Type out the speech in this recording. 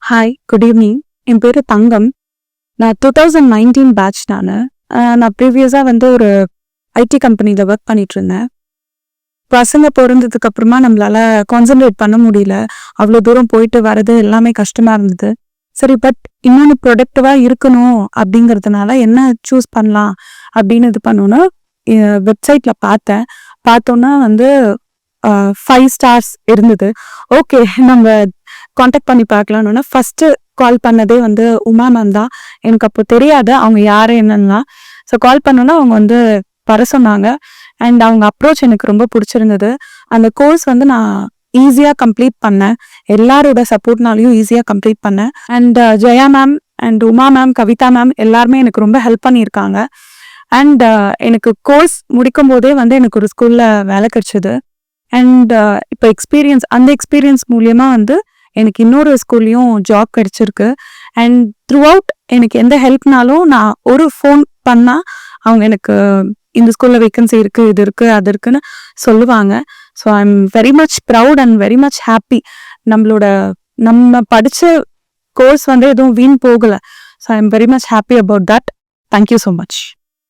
Hi, good evening. என் பேர் தங்கம். நான் 2019 batch நான் ப்ரீவியஸாக ஒரு ஐடி கம்பெனியில் ஒர்க் பண்ணிட்டு இருந்தேன். பசங்க பிறந்ததுக்கு அப்புறமா நம்மளால கான்சென்ட்ரேட் பண்ண முடியல. அவ்வளோ தூரம் போயிட்டு வர்றது எல்லாமே கஷ்டமா இருந்தது. சரி, பட் இன்னொன்று ப்ரொடக்டிவாக இருக்கணும் அப்படிங்கிறதுனால என்ன சூஸ் பண்ணலாம் அப்படின்னு இது பண்ணோன்னா வெப்சைட்டில் பார்த்தோன்னா 5 ஸ்டார்ஸ் இருந்தது. ஓகே, நம்ம காண்டாக்ட் பண்ணி பார்க்கலான்னு ஃபர்ஸ்ட் கால் பண்ணதே உமா மேம் தான். எனக்கு அப்போ தெரியாது அவங்க யாரு என்னன்னா. ஸோ கால் பண்ணோன்னா அவங்க வர சொன்னாங்க. அண்ட் அவங்க அப்ரோச் எனக்கு ரொம்ப பிடிச்சிருந்தது. அந்த கோர்ஸ் நான் ஈஸியாக கம்ப்ளீட் பண்ணேன். எல்லாரோட சப்போர்ட்னாலையும் ஈஸியாக கம்ப்ளீட் பண்ணேன். And Jaya ma'am and Uma ma'am, Kavitha ma'am எல்லாருமே எனக்கு ரொம்ப ஹெல்ப் பண்ணியிருக்காங்க. அண்ட் எனக்கு கோர்ஸ் முடிக்கும் போதே எனக்கு ஒரு ஸ்கூல்ல வேலை கிடைச்சது. அண்ட் இப்போ அந்த எக்ஸ்பீரியன்ஸ் மூலியமா எனக்கு இன்னொரு ஸ்கூல்லையும் ஜாப் கிடைச்சிருக்கு. அண்ட் த்ரூ அவுட் எனக்கு எந்த ஹெல்ப்னாலும் நான் ஒரு ஃபோன் பண்ணால் அவங்க எனக்கு இந்த ஸ்கூலில் வேக்கன்சி இருக்குது, இது இருக்குது, அது இருக்குன்னு சொல்லுவாங்க. So I am very much proud and very much happy. நம்ம படித்த கோர்ஸ் எதுவும் வீண் போகலை. So I am very much happy about that. Thank you so much.